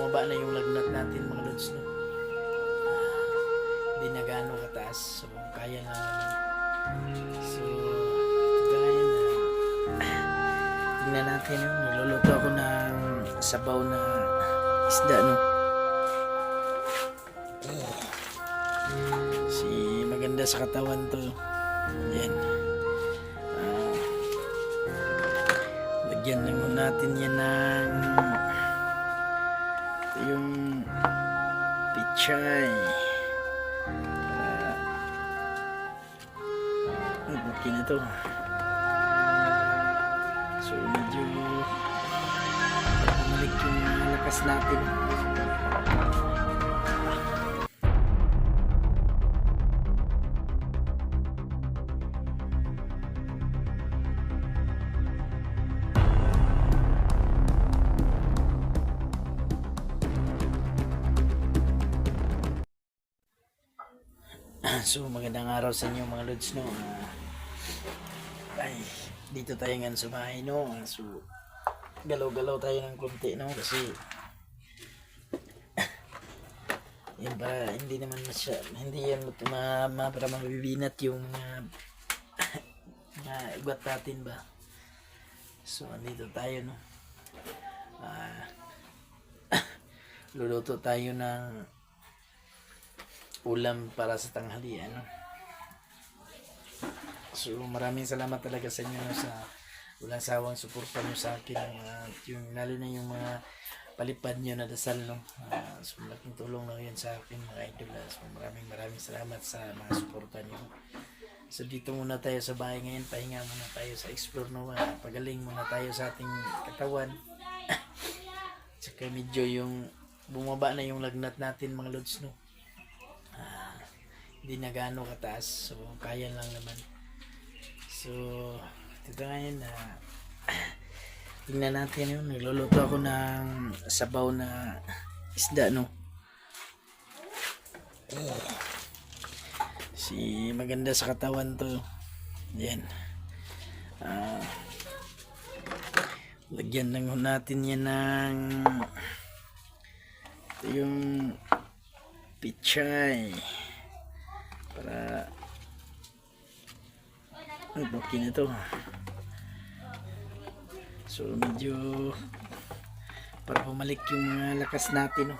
bumaba na yung lagnat natin mga lods, no? Di na gaano kataas, so kaya na naman. So ito ngayon tingnan natin, no? Nagluluto ako ng sabaw na isda, no? Si maganda sa katawan to. Yan. Lagyan lang natin yan ng ito yung pichay. Okay na to. So medyo bumalik yung lakas natin. So magandang araw sa inyo mga lods, no? Ay, dito tayo ngayon sa bahay, no? So galaw-galaw tayo ng konti, no? Kasi yan para hindi naman hindi yan para mabibinat yung mga ibat natin ba. So andito tayo, no? Luluto tayo ng ulam para sa tanghalian, no? So maraming salamat talaga sa inyo, no, sa walang sawang suporta nyo sa akin, yung lalo na yung mga palipad nyo na dasal, no? So malaking tulong na yan sa akin mga idol. So maraming salamat sa mga suporta nyo. So dito muna tayo sa bahay ngayon, pahinga muna tayo sa explore, no? Pagaling muna tayo sa ating katawan. Tsaka medyo yung bumaba na yung lagnat natin mga lods, no? Hindi na gaano kataas, so kaya lang naman. So ito ngayon tingnan natin, yun. Nagluluto ako ng sabaw na isda, no? Si maganda sa katawan to. Yan. Lagyan lang natin yan ng ito yung pichay para okay na to. So medyo para bumalik yung lakas natin, no?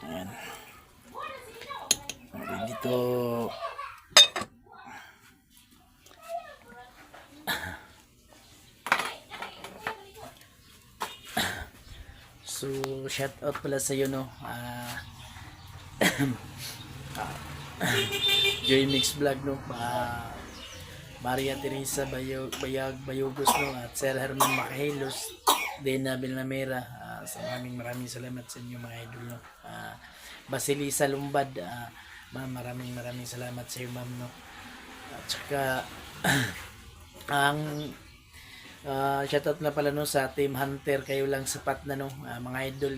Ayan. Okay, dito so shout out pala sa iyo, no? Joy Mix Vlog, no? Maria Teresa Bayogos, no? At Sir Herman Macahilos, Dena Villamera. So maraming salamat sa inyo mga idol, no? Basilisa Lumbad, ma'am, maraming salamat sa iyo, ma'am, no? At saka ang shoutout na pala, no, sa Team Hunter, kayo lang sapat na, no, mga idol,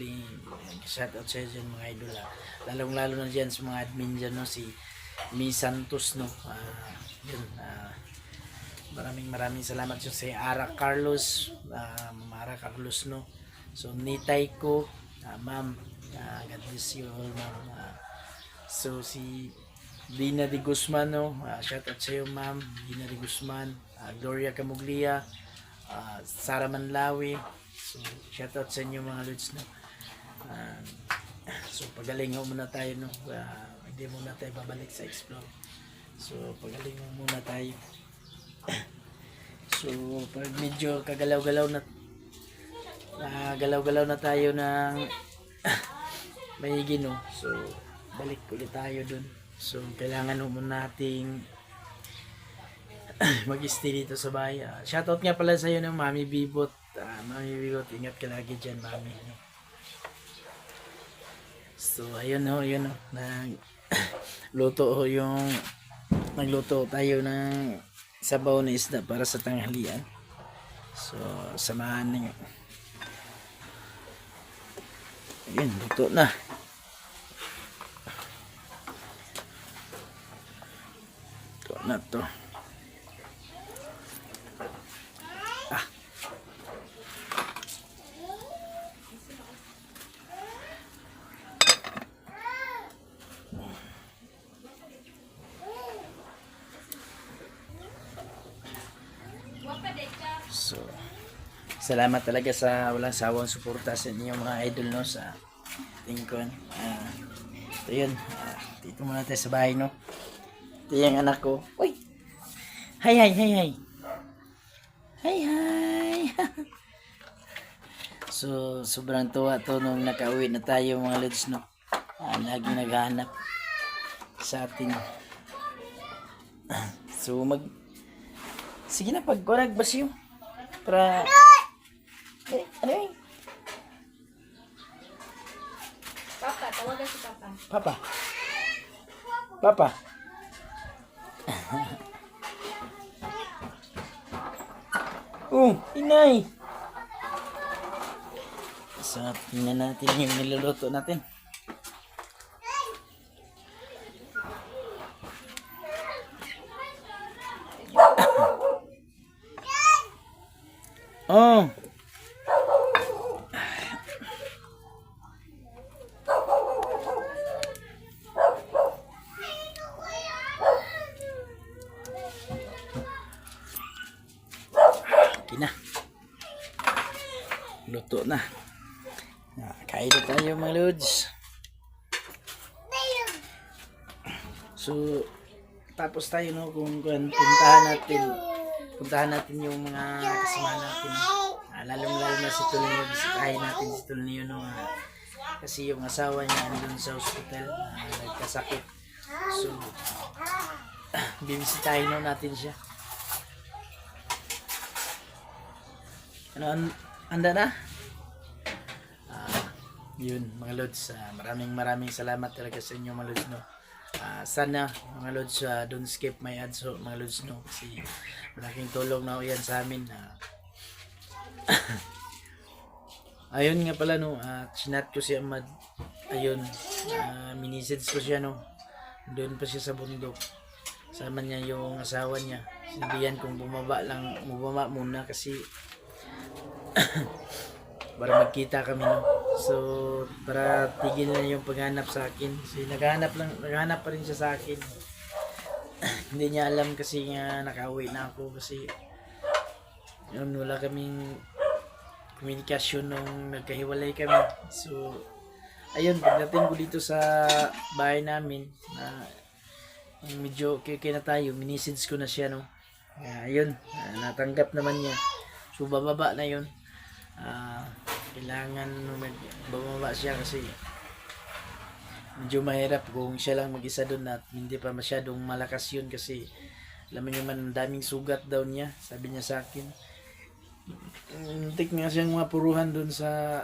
shoutout sa dyan mga idol, lalong lalo na dyan sa mga admin dyan, no, si Mi Santos, no, yun, maraming salamat yun sa Ara Carlos, Ara Carlos, no. So Nitay ko, ma'am, God bless you all, ma'am. So si Dina de Guzman, no, shoutout sa iyo, ma'am, Dina de Guzman, Gloria Camuglia, Sara Manlawi. So shoutout sa inyo mga lods, no. So pagaling muna tayo, no. Hindi muna tayo babalik sa explore. So pagaling muna tayo. So pag medyo kagalaw-galaw na tayo ng mahigi, no. So balik ulit tayo dun. So kailangan muna nating mag-stay dito sa bahay. Shoutout nga pala sa iyo ng Mami Bibot. Mami Bibot, ingat ka lagi dyan, Mami. So ayun, no, yun, no. Nagluto tayo ng sabaw na isda para sa tanghalian. So samahan niyo. Ayun, luto na. Ito na to. So, salamat talaga sa walang sawang suporta sa inyo mga idol no sa tingkon. Ito yun. Dito muna tayo sa bahay no. Ito yung anak ko. Uy! Hi, hi, hi, hi. Hi, hi. So, sobrang tuwa to nung nakauwi na tayo mga lods no. Laging naghahanap sa atin. So, sige na, pagkurag basyo. Para... ano yun? Papa, tawagan si Papa. Papa. Papa. Inay. So, tingnan natin yung niluluto natin. Oh. Okay na. Luto na. Kain na tayo mga lods. So, tapos tayo no kung puntahan natin yung mga kasama natin. Lalong-lalo na si Tulio. Bisitahin natin si Tulio no. Kasi yung asawa niya andun sa hospital. Nagkasakit. So, bibisitahin no natin siya. Ano, anda na? Yun mga lods, maraming salamat talaga sa inyo mga lods no. Sana mga lods, don't skip my ads mga lods no, kasi malaking tulong na yan sa amin. Ayun nga pala no, chinat ko si Ahmad. Ayun, minisage ko siya no, doon pa siya sa bundok, sama niya yung asawa niya. Sinabihan kong bumaba muna kasi para magkita kami no. So para tigil na yung paghanap sa akin. So naghahanap pa rin siya sa akin. Hindi niya alam kasi nga nakauwi na ako kasi yun, wala kaming komunikasyon nung nagkahiwalay kami. So ayun, pagdating ko dito sa bahay namin medyo okay na tayo, minisage ko na siya no. Ayun, natanggap naman niya. So bababa na yun. Kailangan bumaba siya kasi medyo mahirap kung siya lang mag-isa doon at hindi pa masyadong malakas yun kasi alam niyo man daming sugat daw niya, sabi niya sa akin. Muntik nga siyang mapuruhan doon sa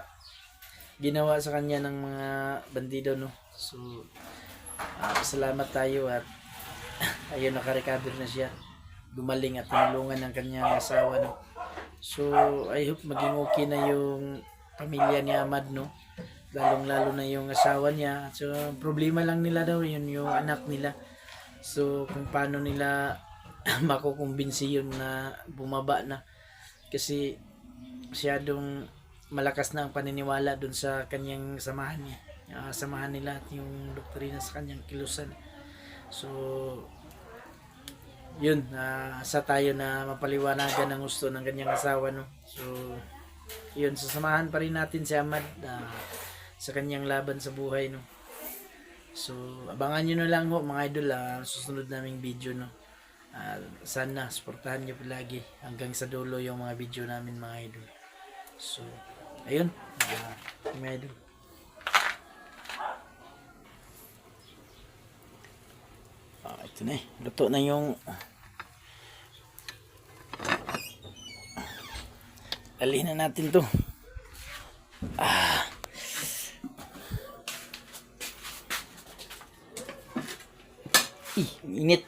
ginawa sa kanya ng mga bandido no. So salamat tayo at ayun, nakarecover na siya, dumaling at tinulungan ng kanyang asawa no. So I hope maging okay na yung pamilya ni Ahmad no, lalong-lalo na yung asawa niya. So problema lang nila daw yun yung anak nila. So kung paano nila makukumbinsi yun na bumaba na, kasi masyadong malakas na ang paniniwala dun sa kanyang samahan niya, samahan nila at yung doktrina sa kanyang kilusan. So yun, sa tayo na mapaliwanagan ang gusto ng kanyang asawa no. So yun, sasamahan pa rin natin si Ahmad sa kanyang laban sa buhay no. So abangan nyo na lang ho mga idol, susunod naming video no. Sana suportahan nyo palagi hanggang sa dulo yung mga video namin mga idol. So ayun, mga idol, ito na luto na yung alin na natin to. Init.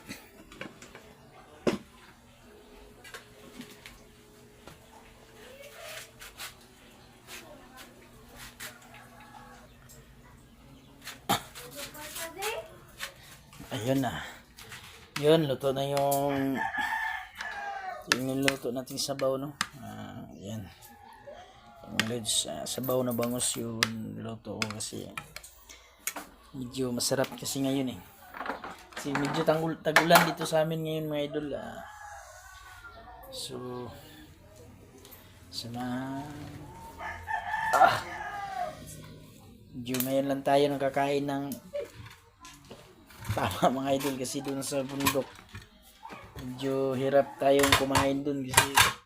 Ayun na. Yun, luto na yung niluto natin sabaw no. Yan. Sabaw na bangus yung niluto ko kasi medyo masarap kasi ngayon eh. Kasi medyo tagulan dito sa amin ngayon mga idol. So Sa mga... Medyo ngayon lang tayo nakakain ng tama mga idol kasi doon sa bundok medyo hirap tayong kumain doon kasi